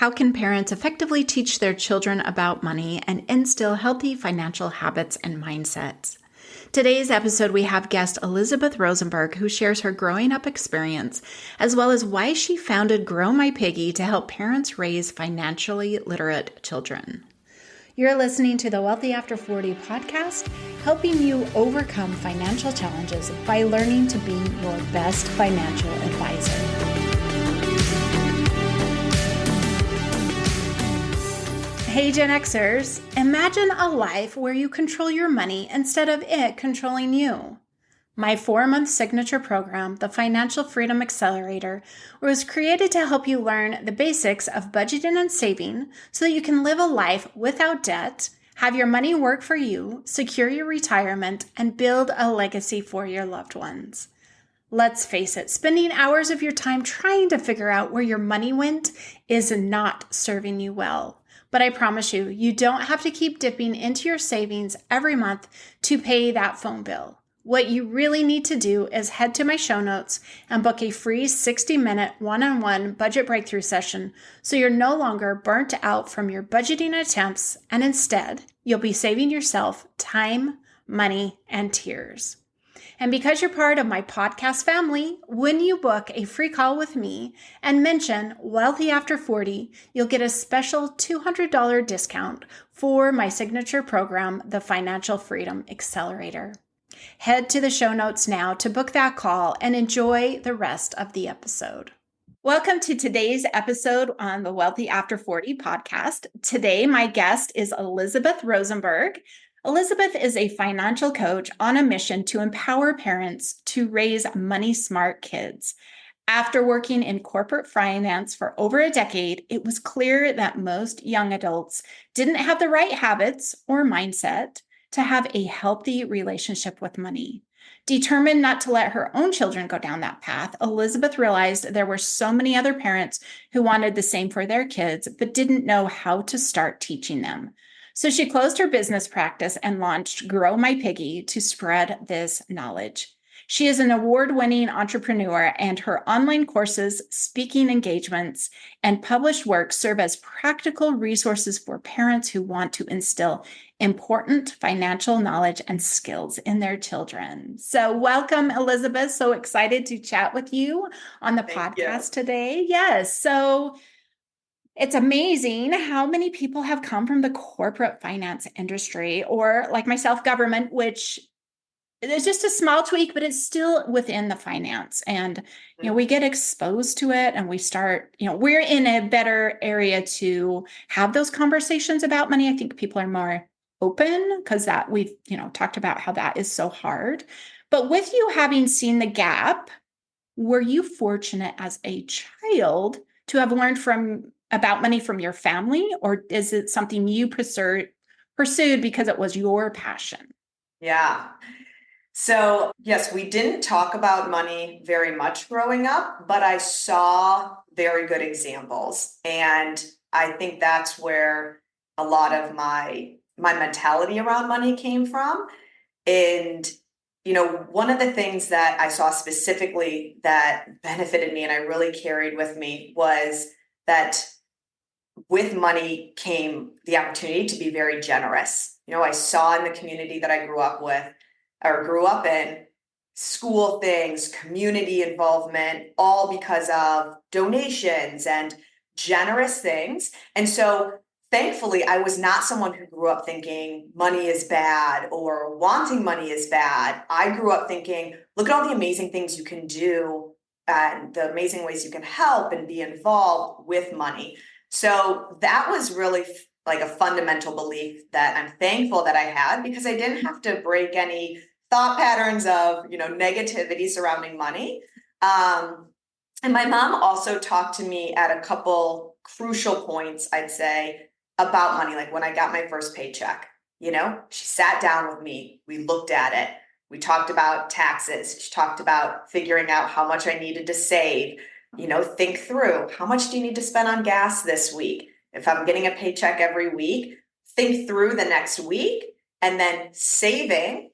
How can parents effectively teach their children about money and instill healthy financial habits and mindsets? Today's episode, we have guest Elizabeth Rosenberg, who shares her growing up experience, as well as why she founded Grow My Piggy to help parents raise financially literate children. You're listening to the Wealthy After 40 podcast, helping you overcome financial challenges by learning to be your best financial advisor. Hey Gen Xers, imagine a life where you control your money instead of it controlling you. My 4-month signature program, the Financial Freedom Accelerator, was created to help you learn the basics of budgeting and saving so that you can live a life without debt, have your money work for you, secure your retirement, and build a legacy for your loved ones. Let's face it, spending hours of your time trying to figure out where your money went is not serving you well. But I promise you, you don't have to keep dipping into your savings every month to pay that phone bill. What you really need to do is head to my show notes and book a free 60-minute one-on-one budget breakthrough session so you're no longer burnt out from your budgeting attempts, and instead, you'll be saving yourself time, money, and tears. And because you're part of my podcast family, when you book a free call with me and mention Wealthy After 40, you'll get a special $200 discount for my signature program, the Financial Freedom Accelerator. Head to the show notes now to book that call and enjoy the rest of the episode. Welcome to today's episode on the Wealthy After 40 podcast. Today, my guest is Elizabeth Rosenberg. Elizabeth is a financial coach on a mission to empower parents to raise money-smart kids. After working in corporate finance for over a decade, it was clear that most young adults didn't have the right habits or mindset to have a healthy relationship with money. Determined not to let her own children go down that path, Elizabeth realized there were so many other parents who wanted the same for their kids, but didn't know how to start teaching them. So she closed her business practice and launched Grow My Piggy to spread this knowledge. She is an award-winning entrepreneur, and her online courses, speaking engagements, and published work serve as practical resources for parents who want to instill important financial knowledge and skills in their children. So welcome, Elizabeth. So excited to chat with you on the podcast today. Yes. So it's amazing how many people have come from the corporate finance industry, or like myself, government, which there's just a small tweak, but it's still within the finance. And, we get exposed to it and we start, we're in a better area to have those conversations about money. I think people are more open because that we've, talked about how that is so hard. But with you having seen the gap, were you fortunate as a child to have learned about money from your family, or is it something you pursued because it was your passion? Yeah. So yes, we didn't talk about money very much growing up, but I saw very good examples. And I think that's where a lot of my mentality around money came from. And, one of the things that I saw specifically that benefited me and I really carried with me was that with money came the opportunity to be very generous. I saw in the community that I grew up in, school things, community involvement, all because of donations and generous things. And so thankfully, I was not someone who grew up thinking money is bad or wanting money is bad. I grew up thinking, look at all the amazing things you can do and the amazing ways you can help and be involved with money. So that was really like a fundamental belief that I'm thankful that I had, because I didn't have to break any thought patterns of, negativity surrounding money. And my mom also talked to me at a couple crucial points, I'd say, about money. Like when I got my first paycheck, she sat down with me. We looked at it. We talked about taxes. She talked about figuring out how much I needed to save, think through how much do you need to spend on gas this week? If I'm getting a paycheck every week, think through the next week and then saving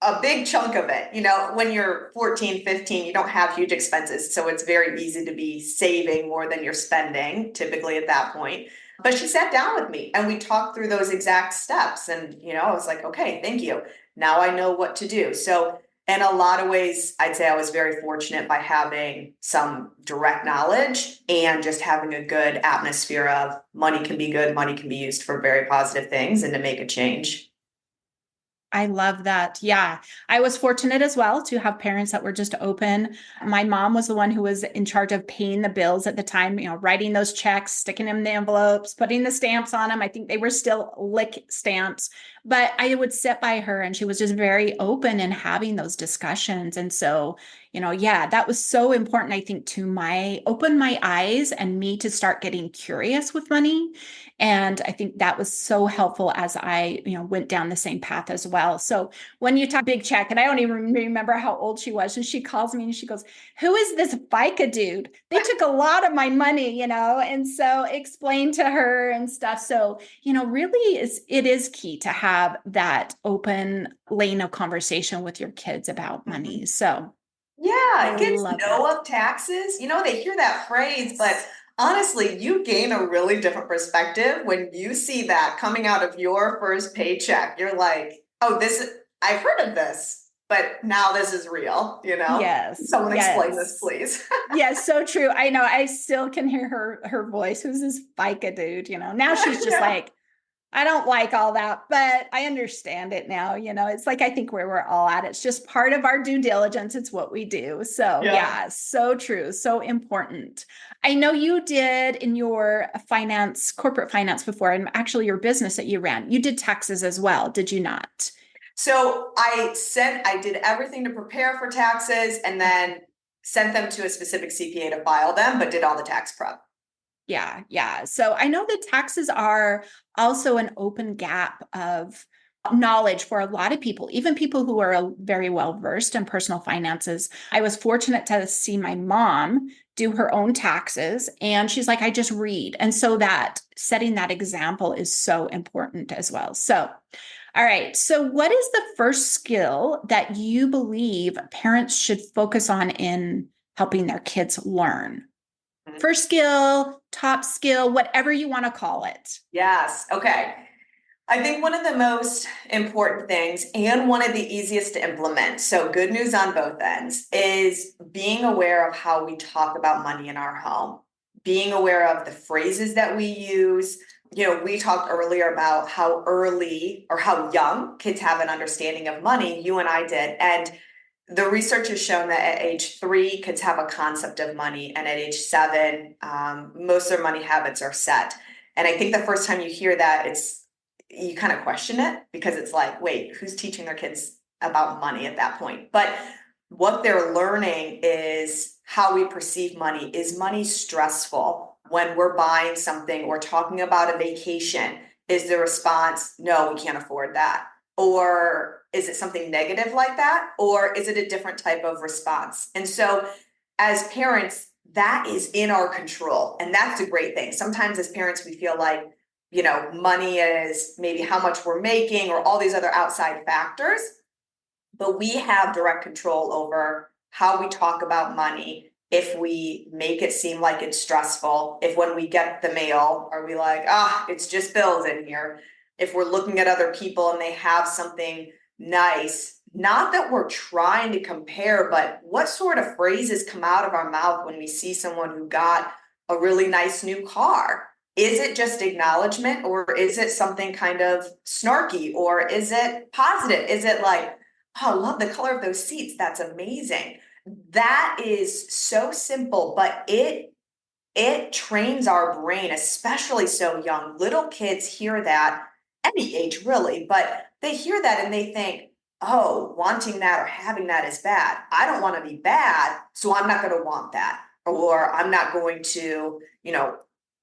a big chunk of it. When you're 14, 15, you don't have huge expenses. So it's very easy to be saving more than you're spending typically at that point. But she sat down with me and we talked through those exact steps. And, I was like, okay, thank you. Now I know what to do. So in a lot of ways, I'd say I was very fortunate by having some direct knowledge and just having a good atmosphere of money can be good, money can be used for very positive things and to make a change. I love that. Yeah. I was fortunate as well to have parents that were just open. My mom was the one who was in charge of paying the bills at the time, writing those checks, sticking them in the envelopes, putting the stamps on them. I think they were still lick stamps, but I would sit by her and she was just very open in having those discussions. And so, yeah, that was so important, I think, to open my eyes and me to start getting curious with money. And I think that was so helpful as I, went down the same path as well. So when you talk big check, and I don't even remember how old she was, and she calls me and she goes, "Who is this FICA dude? They took a lot of my money, and so explain to her and stuff." So, really it is key to have that open lane of conversation with your kids about money. So I Yeah, kids love know that. of taxes. They hear that phrase, but honestly, you gain a really different perspective when you see that coming out of your first paycheck. You're like, oh, I've heard of this, but now this is real. Yes, Someone explain this, yes. please. Yes, so true. I know. I still can hear her voice. Who's this FICA dude? Now she's just Yeah. like, I don't like all that, but I understand it now. It's like I think where we're all at. It's just part of our due diligence. It's what we do. So Yeah. yeah, so true. So important. I know you did in your corporate finance before, and actually your business that you ran. You did taxes as well, did you not? So I did everything to prepare for taxes and Okay. then sent them to a specific CPA to file them, but did all the tax prep. Yeah, yeah. So I know that taxes are also an open gap of knowledge for a lot of people, even people who are very well versed in personal finances. I was fortunate to see my mom do her own taxes, and she's like, I just read. And so that setting that example is so important as well. So, all right. So, what is the first skill that you believe parents should focus on in helping their kids learn? First skill, top skill, whatever you want to call it. Yes. Okay. I think one of the most important things and one of the easiest to implement, so good news on both ends, is being aware of how we talk about money in our home, being aware of the phrases that we use. We talked earlier about how early or how young kids have an understanding of money. You and I did. And the research has shown that at age 3, kids have a concept of money, and at age 7, most of their money habits are set. And I think the first time you hear that, you kind of question it because it's like, wait, who's teaching their kids about money at that point? But what they're learning is how we perceive money. Is money stressful when we're buying something or talking about a vacation? Is the response, no, we can't afford that? Or is it something negative like that? Or is it a different type of response? And so as parents, that is in our control. And that's a great thing. Sometimes as parents, we feel like, money is maybe how much we're making or all these other outside factors, but we have direct control over how we talk about money. If we make it seem like it's stressful, if when we get the mail, are we like, it's just bills in here? If we're looking at other people and they have something nice, not that we're trying to compare, but what sort of phrases come out of our mouth when we see someone who got a really nice new car? Is it just acknowledgement, or is it something kind of snarky, or is it positive? Is it like, oh, I love the color of those seats, that's amazing? That is so simple, but it trains our brain, especially so young. Little kids hear that, any age really, but they hear that and they think, oh, wanting that or having that is bad. I don't want to be bad, so I'm not going to want that. Or I'm not going to,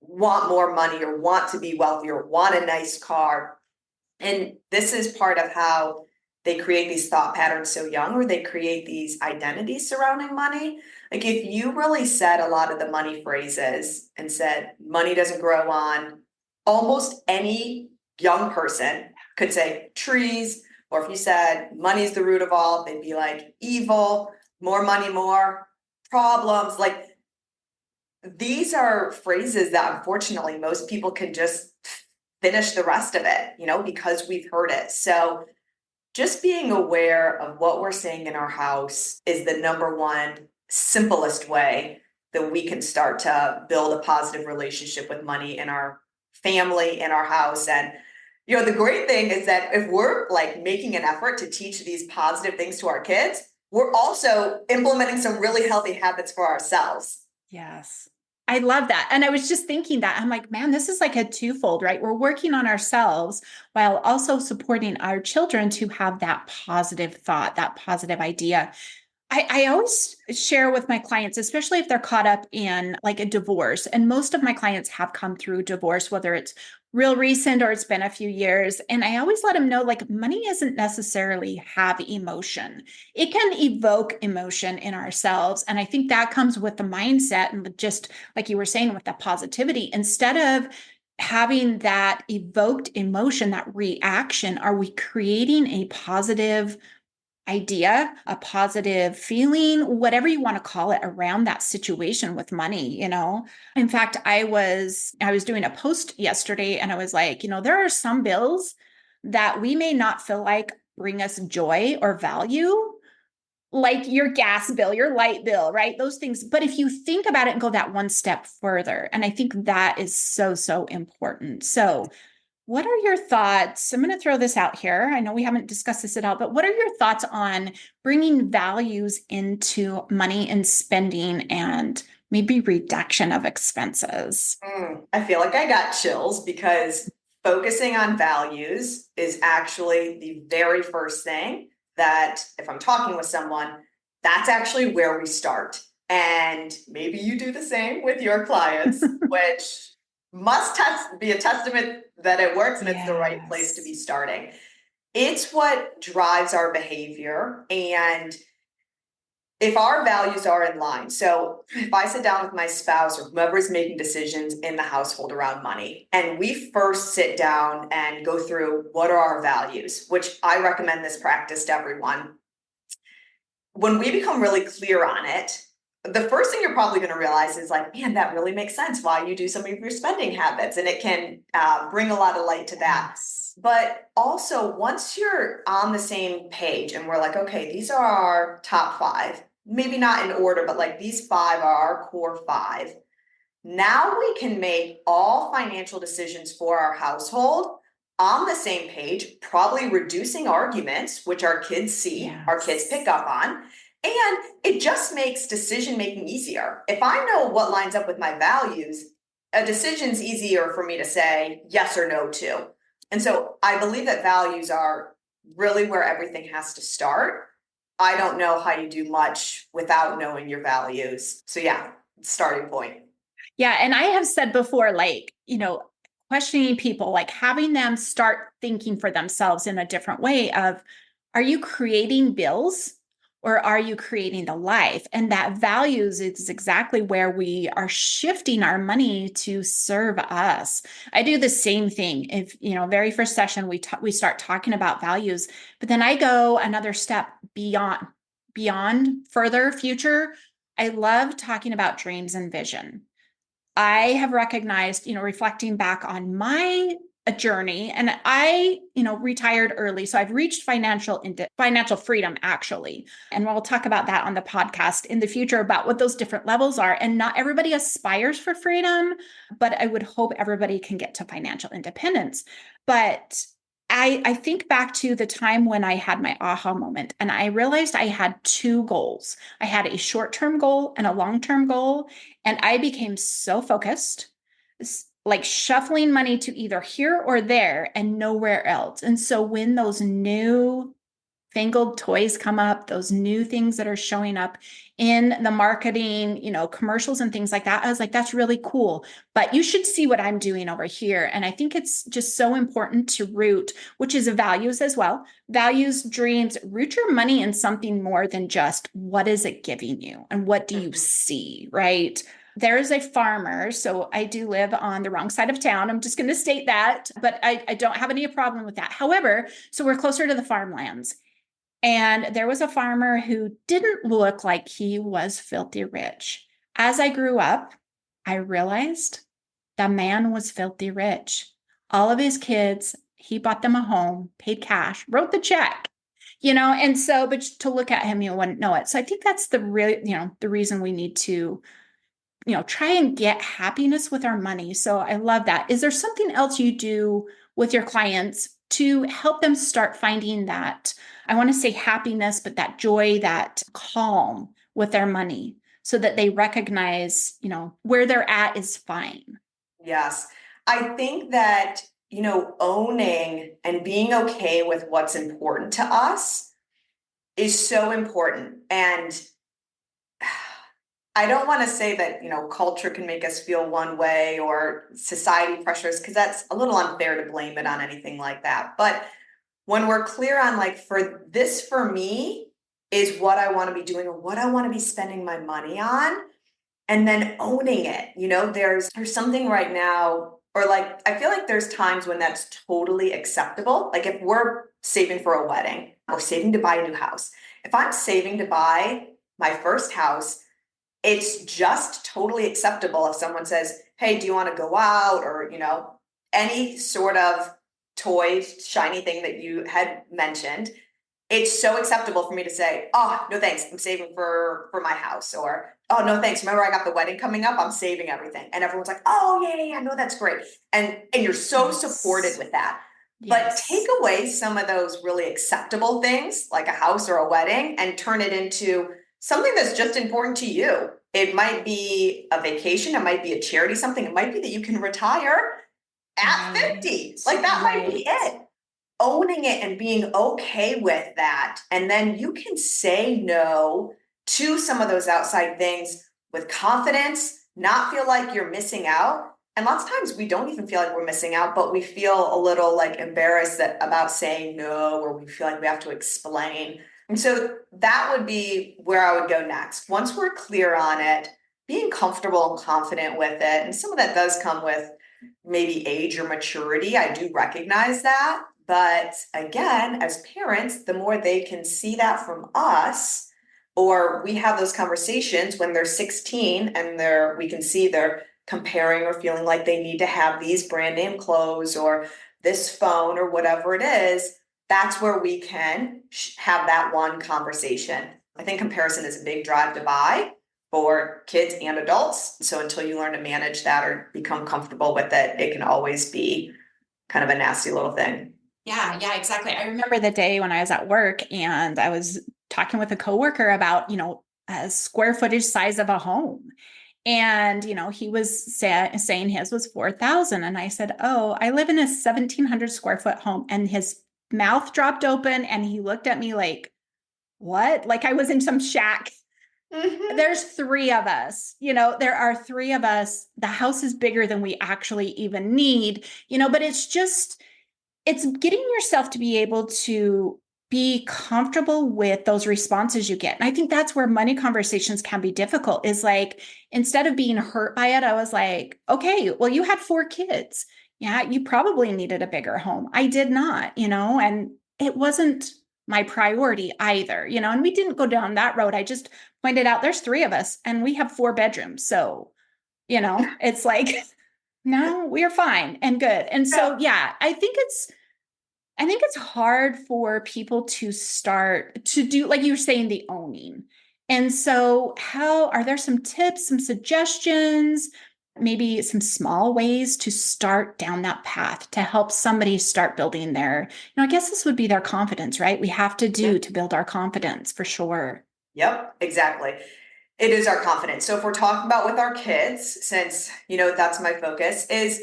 want more money or want to be wealthy or want a nice car. And this is part of how they create these thought patterns so young, or they create these identities surrounding money. Like if you really said a lot of the money phrases and said, money doesn't grow on, almost any young person could say trees, Or if you said money's the root of all, they'd be like evil, more money, more problems. Like these are phrases that unfortunately most people can just finish the rest of it, because we've heard it. So just being aware of what we're saying in our house is the number one simplest way that we can start to build a positive relationship with money in our family, in our house. And the great thing is that if we're like making an effort to teach these positive things to our kids, we're also implementing some really healthy habits for ourselves. Yes. I love that. And I was just thinking that I'm like, man, this is like a twofold, right? We're working on ourselves while also supporting our children to have that positive thought, that positive idea. I always share with my clients, especially if they're caught up in like a divorce. And most of my clients have come through divorce, whether it's real recent or it's been a few years. And I always let them know like money isn't necessarily have emotion. It can evoke emotion in ourselves. And I think that comes with the mindset and just like you were saying with the positivity, instead of having that evoked emotion, that reaction, are we creating a positive idea, a positive feeling, whatever you want to call it around that situation with money? In fact, I was doing a post yesterday and I was like, there are some bills that we may not feel like bring us joy or value, like your gas bill, your light bill, right? Those things. But if you think about it and go that one step further, and I think that is so, so important. So what are your thoughts? I'm going to throw this out here. I know we haven't discussed this at all, but what are your thoughts on bringing values into money and spending and maybe reduction of expenses? I feel like I got chills because focusing on values is actually the very first thing that if I'm talking with someone, that's actually where we start. And maybe you do the same with your clients, which must be a testament that it works and it's the right place to be starting. It's what drives our behavior. And if our values are in line, so if I sit down with my spouse or whoever is making decisions in the household around money, and we first sit down and go through what are our values, which I recommend this practice to everyone. When we become really clear on it, the first thing you're probably going to realize is like, man, that really makes sense why you do some of your spending habits. And it can bring a lot of light to that. Yes. But also, once you're on the same page and we're like, okay, these are our top five, maybe not in order, but like these five are our core five. Now we can make all financial decisions for our household on the same page, probably reducing arguments, which our kids see, our kids pick up on. And it just makes decision making easier. If I know what lines up with my values, a decision's easier for me to say yes or no to. And so I believe that values are really where everything has to start. I don't know how you do much without knowing your values. So yeah, starting point. Yeah. And I have said before, like, questioning people, like having them start thinking for themselves in a different way of, are you creating bills or are you creating the life? And that values is exactly where we are shifting our money to serve us. I do the same thing. If, very first session, we start talking about values, but then I go another step beyond further future. I love talking about dreams and vision. I have recognized, reflecting back on my journey, and I, retired early. So I've reached financial freedom actually. And we'll talk about that on the podcast in the future about what those different levels are. And not everybody aspires for freedom, but I would hope everybody can get to financial independence. But I think back to the time when I had my aha moment and I realized I had two goals. I had a short-term goal and a long-term goal. And I became so focused, like shuffling money to either here or there and nowhere else. And so when those new fangled toys come up, those new things that are showing up in the marketing, commercials and things like that, I was like, that's really cool. But you should see what I'm doing over here. And I think it's just so important to root, which is values as well. Values, dreams, root your money in something more than just what is it giving you and what do you see, right? there is a farmer. So I do live on the wrong side of town. I'm just going to state that, but I don't have any problem with that. However, so we're closer to the farmlands. And there was a farmer who didn't look like he was filthy rich. As I grew up, I realized the man was filthy rich. All of his kids, he bought them a home, paid cash, wrote the check, and so, but to look at him, you wouldn't know it. So I think that's the real, the reason we need to, try and get happiness with our money. So I love that. Is there something else you do with your clients to help them start finding that, I want to say happiness, but that joy, that calm with their money so that they recognize, where they're at is fine? Yes. I think that, owning and being okay with what's important to us is so important. And I don't want to say that, culture can make us feel one way or society pressures, because that's a little unfair to blame it on anything like that. But when we're clear on like, for me is what I want to be doing or what I want to be spending my money on, and then owning it. There's something right now, or like, I feel like there's times when that's totally acceptable. Like if we're saving for a wedding or saving to buy a new house, if I'm saving to buy my first house, it's just totally acceptable if someone says, hey, do you want to go out? Or, any sort of toy, shiny thing that you had mentioned. It's so acceptable for me to say, oh, no, thanks. I'm saving for my house. Or, oh, no, thanks. Remember, I got the wedding coming up. I'm saving everything. And everyone's like, oh, yeah. No, that's great. And you're so supported with that. But take away some of those really acceptable things like a house or a wedding and turn it into something that's just important to you. It might be a vacation. It might be a charity, something. It might be that you can retire at 50. Like that might be it. Owning it and being okay with that. And then you can say no to some of those outside things with confidence, not feel like you're missing out. And lots of times we don't even feel like we're missing out, but we feel a little like embarrassed about saying no, or we feel like we have to explain. And so that would be where I would go next. Once we're clear on it, being comfortable and confident with it. And some of that does come with maybe age or maturity. I do recognize that. But again, as parents, the more they can see that from us, or we have those conversations when they're 16 and we can see they're comparing or feeling like they need to have these brand name clothes or this phone or whatever it is, that's where we can have that one conversation. I think comparison is a big drive to buy for kids and adults. So until you learn to manage that or become comfortable with it, it can always be kind of a nasty little thing. Yeah, exactly. I remember the day when I was at work and I was talking with a coworker about, a square footage size of a home. And, he was saying his was 4,000. And I said, oh, I live in a 1,700 square foot home. And his mouth dropped open and he looked at me like, what? Like I was in some shack. Mm-hmm. There's three of us, there are three of us. The house is bigger than we actually even need, but it's getting yourself to be able to be comfortable with those responses you get. And I think that's where money conversations can be difficult is like, instead of being hurt by it, I was like, okay, well, you had 4 kids. Yeah, you probably needed a bigger home. I did not, and it wasn't my priority either, and we didn't go down that road. I just pointed out there's 3 of us and we have 4 bedrooms. So, it's like, no, we're fine and good. And so, yeah, I think it's hard for people to start to do, like you were saying, the owning. And so are there some tips, some suggestions, maybe some small ways to start down that path to help somebody start building I guess this would be their confidence, right? We have to build our confidence for sure. Yep, exactly. It is our confidence. So if we're talking about with our kids, since, that's my focus, is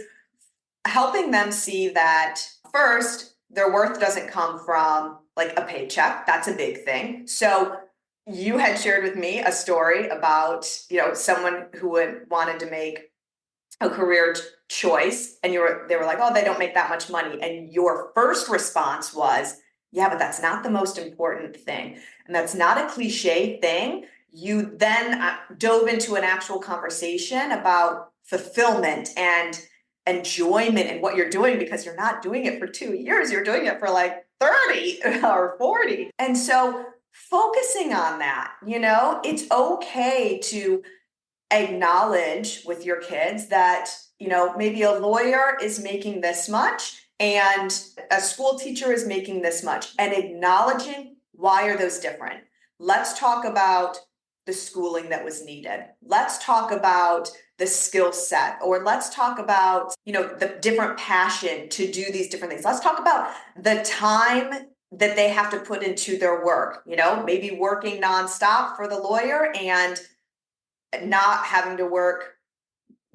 helping them see that first, their worth doesn't come from like a paycheck. That's a big thing. So you had shared with me a story about, someone who wanted to make a career choice and they were like, oh, they don't make that much money. And your first response was, yeah, but that's not the most important thing. And that's not a cliche thing. you then dove into an actual conversation about fulfillment and enjoyment in what you're doing, because you're not doing it for 2 years, you're doing it for like 30 or 40. And so focusing on that, it's okay to acknowledge with your kids that, maybe a lawyer is making this much and a school teacher is making this much, and acknowledging why are those different. Let's talk about the schooling that was needed. Let's talk about the skill set, or let's talk about, the different passion to do these different things. Let's talk about the time that they have to put into their work, maybe working nonstop for the lawyer and not having to work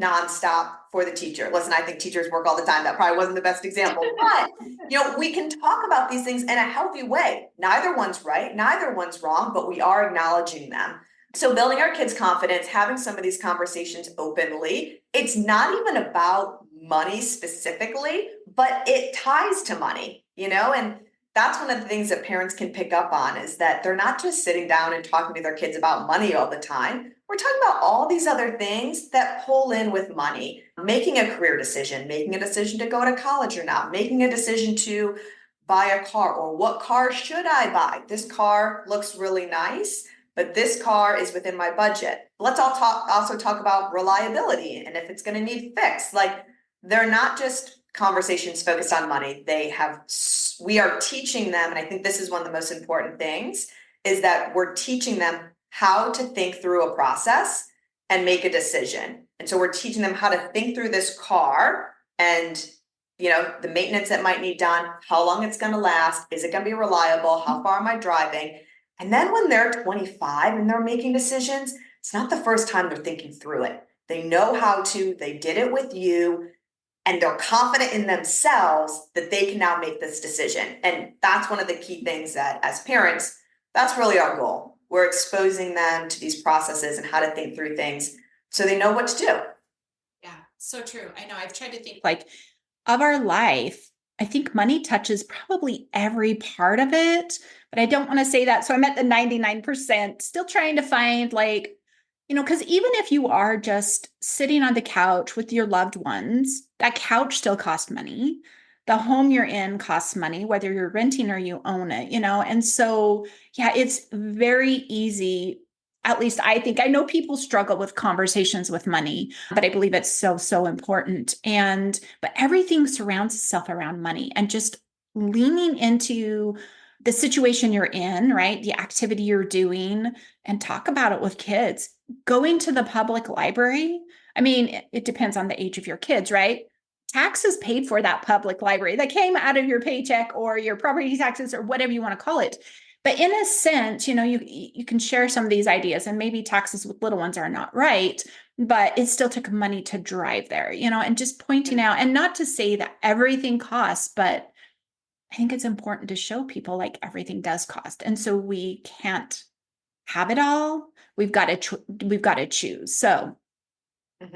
nonstop for the teacher. Listen, I think teachers work all the time. That probably wasn't the best example, but we can talk about these things in a healthy way. Neither one's right, neither one's wrong, but we are acknowledging them. So building our kids' confidence, having some of these conversations openly, it's not even about money specifically, but it ties to money, and that's one of the things that parents can pick up on, is that they're not just sitting down and talking to their kids about money all the time. We're talking about all these other things that pull in with money, making a career decision, making a decision to go to college or not, making a decision to buy a car, or what car should I buy? This car looks really nice, but this car is within my budget. Let's also talk about reliability and if it's going to need fixed. Like, they're not just conversations focused on money. We are teaching them, and I think this is one of the most important things, is that we're teaching them how to think through a process and make a decision. And so we're teaching them how to think through this car and, the maintenance that might need done, how long it's going to last, is it going to be reliable, how far am I driving? And then when they're 25 and they're making decisions, it's not the first time they're thinking through it. They know how to, they did it with you, and they're confident in themselves that they can now make this decision. And that's one of the key things that, as parents, that's really our goal. We're exposing them to these processes and how to think through things so they know what to do. Yeah, so true. I know I've tried to think like of our life. I think money touches probably every part of it, but I don't want to say that. So I'm at the 99%, still trying to find because even if you are just sitting on the couch with your loved ones, that couch still costs money. The home you're in costs money, whether you're renting or you own it, And so, yeah, it's very easy. At least I think I know people struggle with conversations with money, but I believe it's so, so important. But everything surrounds itself around money, and just leaning into the situation you're in, right? The activity you're doing, and talk about it with kids. Going to the public library. I mean, it depends on the age of your kids, right? Taxes paid for that public library that came out of your paycheck or your property taxes or whatever you want to call it. But in a sense, you can share some of these ideas, and maybe taxes with little ones are not right, but it still took money to drive there, and just pointing out, and not to say that everything costs, but I think it's important to show people like everything does cost. And so we can't have it all. We've got to choose. So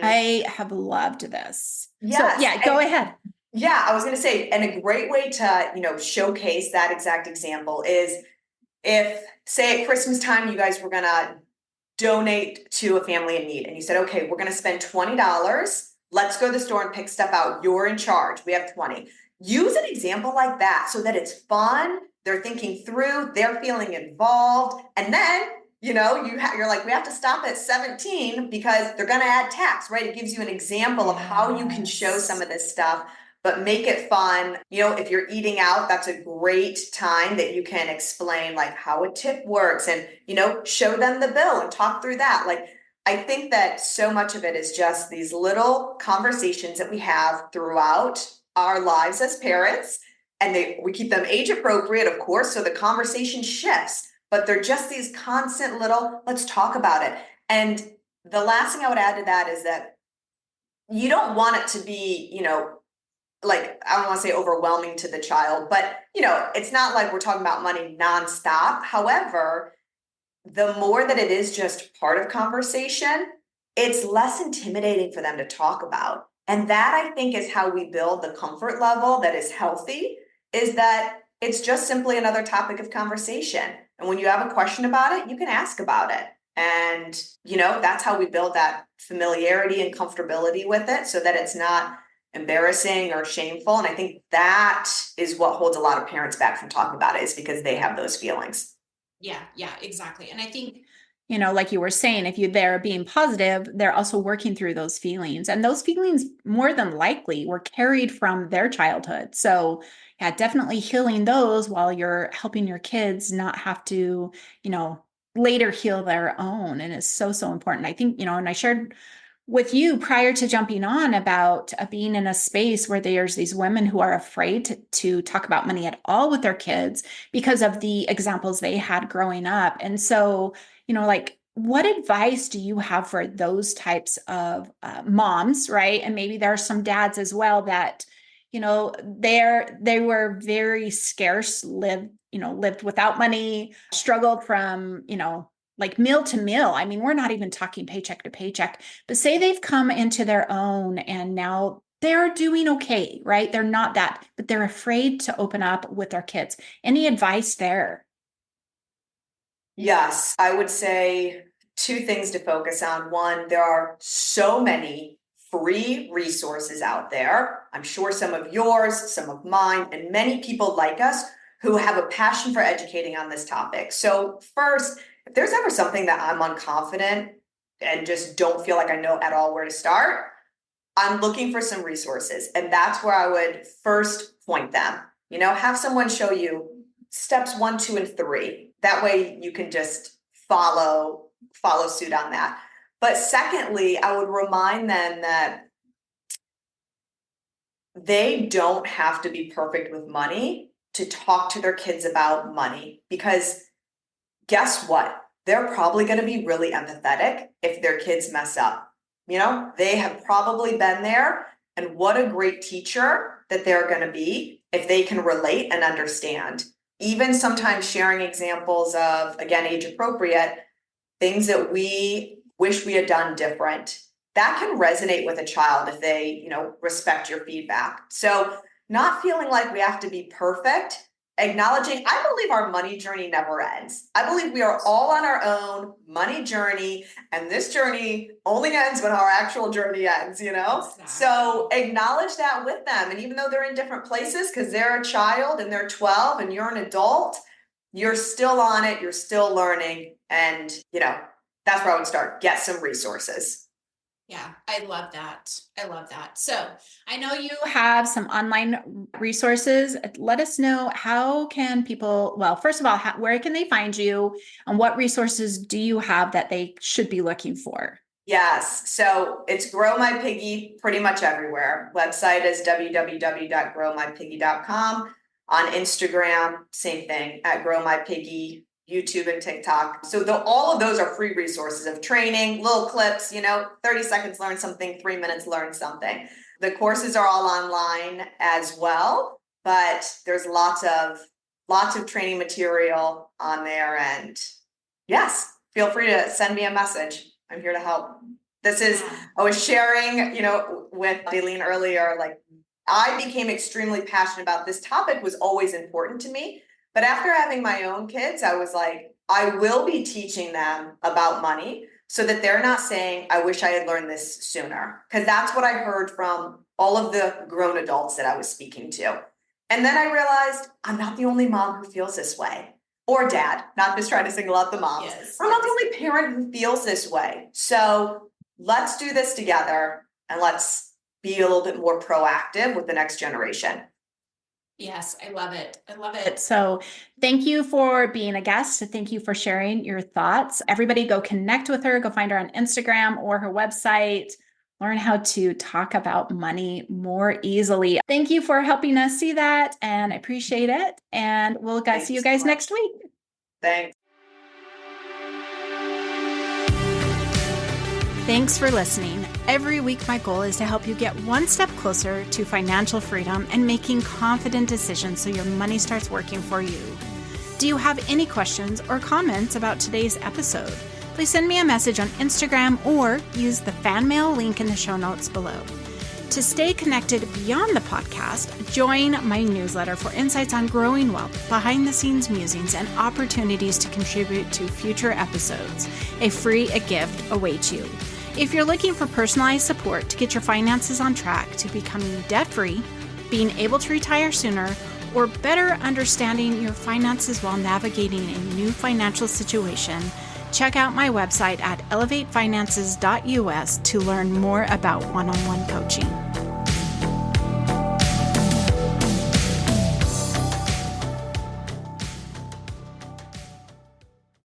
I have loved this. Yes. So yeah, go ahead. Yeah, I was going to say, and a great way to, showcase that exact example is if, say, at Christmas time, you guys were going to donate to a family in need, and you said, okay, we're going to spend $20. Let's go to the store and pick stuff out. You're in charge. We have 20. Use an example like that so that it's fun. They're thinking through, they're feeling involved. And then, you're like, we have to stop at 17 because they're going to add tax, right? It gives you an example of how you can show some of this stuff, but make it fun. If you're eating out, that's a great time that you can explain like how a tip works and, show them the bill and talk through that. Like, I think that so much of it is just these little conversations that we have throughout our lives as parents, and we keep them age appropriate, of course, so the conversation shifts, but they're just these constant little, let's talk about it. And the last thing I would add to that is that you don't want it to be, like, I don't want to say overwhelming to the child, but, it's not like we're talking about money nonstop. However, the more that it is just part of conversation, it's less intimidating for them to talk about. And that, I think, is how we build the comfort level that is healthy, is that it's just simply another topic of conversation. And when you have a question about it, you can ask about it. And, that's how we build that familiarity and comfortability with it so that it's not embarrassing or shameful. And I think that is what holds a lot of parents back from talking about it, is because they have those feelings. Yeah, exactly. And I think, like you were saying, if they're being positive, they're also working through those feelings. And those feelings, more than likely, were carried from their childhood. So, yeah, definitely healing those while you're helping your kids not have to, later heal their own. And it's so, so important. I think, and I shared with you prior to jumping on about being in a space where there's these women who are afraid to talk about money at all with their kids because of the examples they had growing up. And so, like, what advice do you have for those types of moms, right? And maybe there are some dads as well that, they were very scarce, lived without money, struggled from, like meal to meal. I mean, we're not even talking paycheck to paycheck, but say they've come into their own and now they're doing okay, right? They're not that, but they're afraid to open up with their kids. Any advice there? Yes, I would say two things to focus on. One, there are so many free resources out there. I'm sure some of yours, some of mine, and many people like us who have a passion for educating on this topic. So first, if there's ever something that I'm unconfident and just don't feel like I know at all where to start, I'm looking for some resources. And that's where I would first point them. Have someone show you steps 1, 2, and 3. That way you can just follow suit on that. But secondly, I would remind them that they don't have to be perfect with money to talk to their kids about money, because guess what? They're probably going to be really empathetic if their kids mess up. They have probably been there, and what a great teacher that they're going to be if they can relate and understand. Even sometimes sharing examples of, again, age appropriate, things that we wish we had done different. That can resonate with a child if they, respect your feedback. So not feeling like we have to be perfect, acknowledging, I believe our money journey never ends. I believe we are all on our own money journey, and this journey only ends when our actual journey ends, Exactly. So acknowledge that with them. And even though they're in different places, because they're a child and they're 12 and you're an adult, you're still on it, you're still learning. And, that's where I would start. Get some resources. Yeah, I love that. So I know you Have some online resources. Let us know, how can people, well, first of all, where can they find you, and what resources do you have that they should be looking for? Yes. So it's Grow My Piggy pretty much everywhere. Website is www.growmypiggy.com. On Instagram, same thing, at Grow My Piggy. YouTube and TikTok. So all of those are free resources of training, little clips, 30 seconds, learn something, 3 minutes, learn something. The courses are all online as well, but there's lots of training material on there. And yes, feel free to send me a message. I'm here to help. I was sharing, with Aileen earlier, like, I became extremely passionate about this topic, was always important to me. But after having my own kids, I was like, I will be teaching them about money so that they're not saying, I wish I had learned this sooner. Because that's what I heard from all of the grown adults that I was speaking to. And then I realized I'm not the only mom who feels this way, or dad, not just trying to single out the moms. Yes, I'm not the only parent who feels this way. So let's do this together, and let's be a little bit more proactive with the next generation. Yes, I love it. So thank you for being a guest. Thank you for sharing your thoughts. Everybody go connect with her, go find her on Instagram or her website, learn how to talk about money more easily. Thank you for helping us see that, and I appreciate it. And we'll see you guys next week. Thanks. Thanks for listening. Every week, my goal is to help you get one step closer to financial freedom and making confident decisions so your money starts working for you. Do you have any questions or comments about today's episode? Please send me a message on Instagram or use the fan mail link in the show notes below. To stay connected beyond the podcast, join my newsletter for insights on growing wealth, behind-the-scenes musings, and opportunities to contribute to future episodes. A free gift awaits you. If you're looking for personalized support to get your finances on track to becoming debt-free, being able to retire sooner, or better understanding your finances while navigating a new financial situation, check out my website at elevatefinances.us to learn more about one-on-one coaching.